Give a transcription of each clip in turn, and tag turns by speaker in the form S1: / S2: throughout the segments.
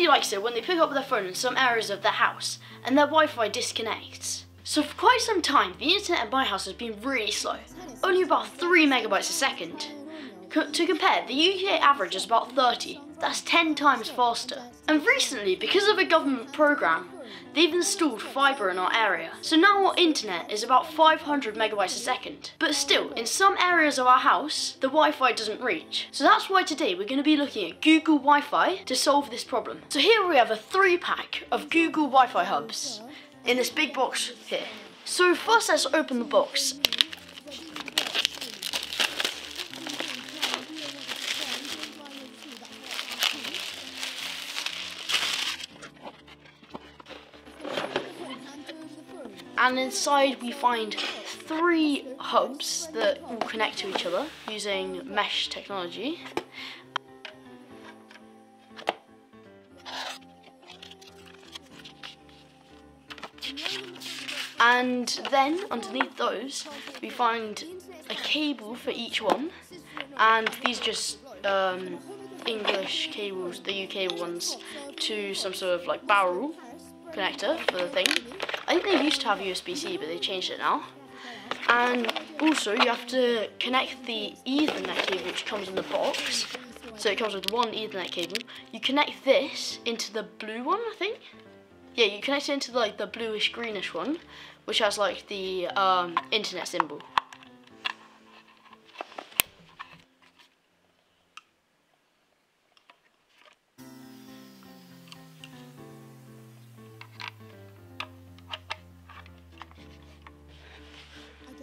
S1: Nobody likes it when they pick up their phone in some areas of their house and their Wi-Fi disconnects. So for quite some time, the internet at my house has been really slow, only about 3 megabytes a second. To compare, the UK average is about 30, that's 10 times faster. And recently, because of a government programme, they've installed fibre in our area. So now our internet is about 500 megabytes a second. But still, in some areas of our house, the Wi-Fi doesn't reach. So that's why today we're going to be looking at Google Wi-Fi to solve this problem. So here we have a 3-pack of Google Wi-Fi hubs in this big box here. So first let's open the box. And inside we find 3 hubs that all connect to each other using mesh technology. And then underneath those we find a cable for each one, and these are just English cables, the UK ones, to some sort of like barrel connector for the thing. I think they used to have USB-C, but they changed it now. And also you have to connect the Ethernet cable which comes in the box. So it comes with one Ethernet cable. You connect this into the blue one, I think. Yeah, you connect it into like the bluish greenish one, which has like the internet symbol.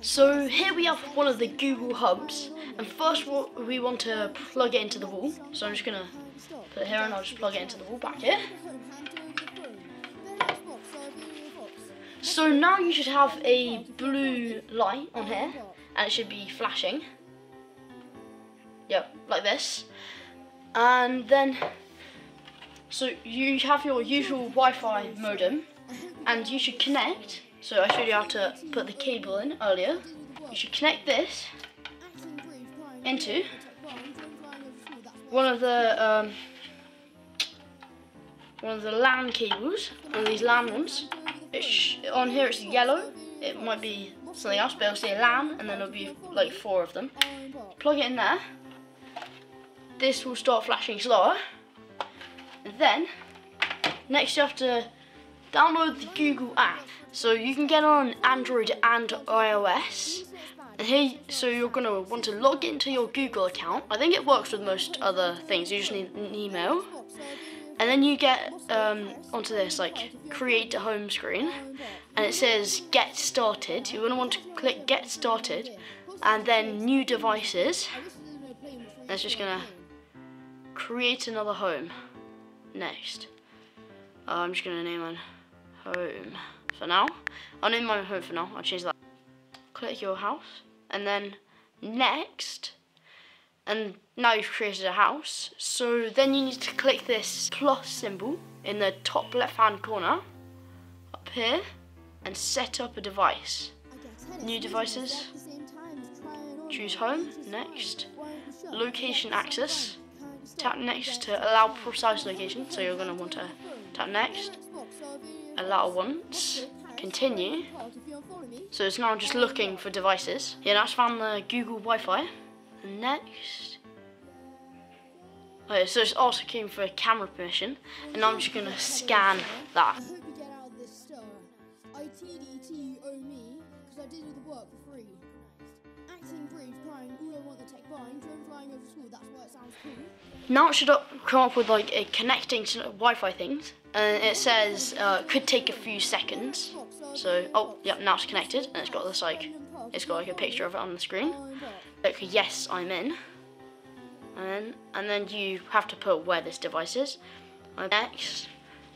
S1: So here we have one of the Google hubs, and first we want to plug it into the wall. So I'm just going to put it here and I'll just plug it into the wall back here. So now you should have a blue light on here, and it should be flashing. Yep, like this. And then, so you have your usual Wi-Fi modem, and you should connect. So I showed you how to put the cable in earlier. You should connect this into one of the LAN cables, one of these LAN ones. On here it's yellow. It might be something else, but it'll say LAN, and then there'll be like 4 of them. Plug it in there. This will start flashing slower. And then next you have to download the Google app. So you can get on Android and iOS. And here, so you're going to want to log into your Google account. I think it works with most other things. You just need an email. And then you get onto this, like, create a home screen. And it says get started. You're going to want to click get started. And then new devices. And it's just going to create another home. Next. I'm just going to name mine home. For now, I'll name my home for now. I'll change that. Click your house, and then next, and now you've created a house. So then you need to click this plus symbol in the top left-hand corner, up here, and set up a device. New devices. Choose home. Next, location access. Tap next to allow precise location. So you're going to want to tap next. Allow once, continue. So it's now just looking for devices. Yeah, now it's found the Google Wi-Fi. Next. Okay, so it's also came for camera permission, and now I'm just gonna scan that. Now it should come up with like a connecting to Wi-Fi things, and it says could take a few seconds. So oh yeah, now it's connected, and it's got this like a picture of it on the screen. Like yes, I'm in, and then you have to put where this device is. Next,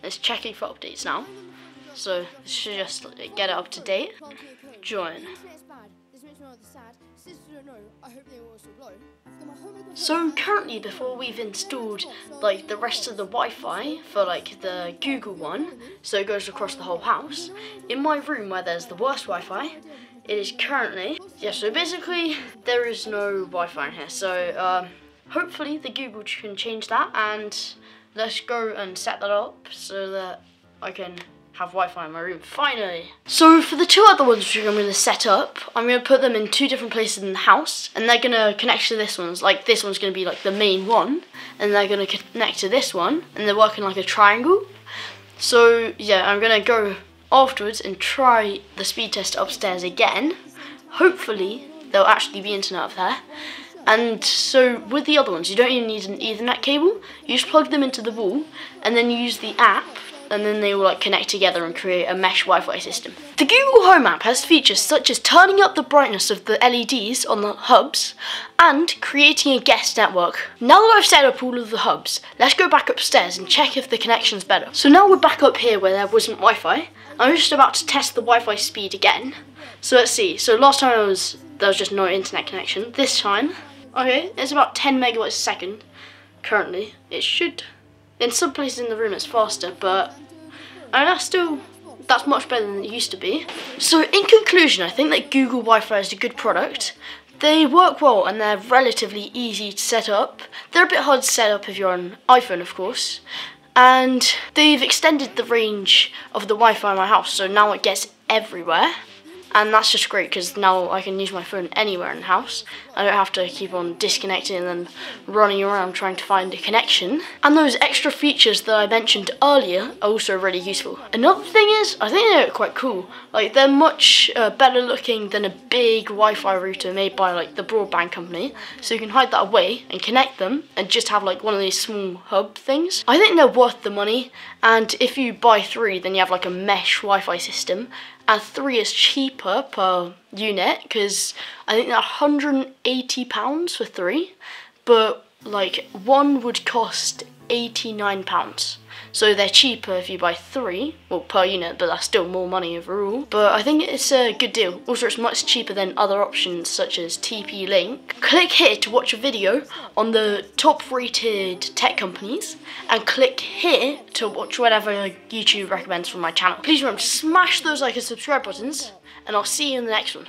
S1: it's checking for updates now. So this should just get it up to date. Join. So currently, before we've installed like the rest of the Wi-Fi for like the Google one, so it goes across the whole house, in my room where there's the worst Wi-Fi, it is currently, yeah, so basically there is no Wi-Fi in here. So hopefully the Google can change that, and let's go and set that up so that I can have Wi-Fi in my room, finally. So for the two other ones which I'm going to set up, I'm going to put them in two different places in the house, and they're going to connect to this one. Like this one's going to be like the main one, and they're going to connect to this one, and they're working like a triangle. So yeah, I'm going to go afterwards and try the speed test upstairs again. Hopefully there'll actually be internet up there. And so with the other ones, you don't even need an Ethernet cable. You just plug them into the wall, and then you use the app, and then they will like connect together and create a mesh Wi-Fi system. The Google Home app has features such as turning up the brightness of the LEDs on the hubs and creating a guest network. Now that I've set up all of the hubs, let's go back upstairs and check if the connection's better. So now we're back up here where there wasn't Wi-Fi. I'm just about to test the Wi-Fi speed again. So let's see. So last time there was just no internet connection. This time, okay, it's about 10 megabytes a second currently. It should. In some places in the room it's faster, but that's much better than it used to be. So in conclusion, I think that Google Wi-Fi is a good product. They work well and they're relatively easy to set up. They're a bit hard to set up if you're on iPhone, of course. And they've extended the range of the Wi-Fi in my house, so now it gets everywhere. And that's just great because now I can use my phone anywhere in the house. I don't have to keep on disconnecting and then running around trying to find a connection. And those extra features that I mentioned earlier are also really useful. Another thing is, I think they're quite cool. Like they're much better looking than a big Wi-Fi router made by like the broadband company. So you can hide that away and connect them and just have like one of these small hub things. I think they're worth the money. And if you buy 3, then you have like a mesh Wi-Fi system. And 3 is cheaper per unit because I think they're £180 for 3, but like 1 would cost £89. So they're cheaper if you buy 3, well, per unit, but that's still more money overall. But I think it's a good deal. Also, it's much cheaper than other options such as TP-Link. Click here to watch a video on the top rated tech companies, and click here to watch whatever YouTube recommends from my channel. Please remember to smash those like and subscribe buttons, and I'll see you in the next one.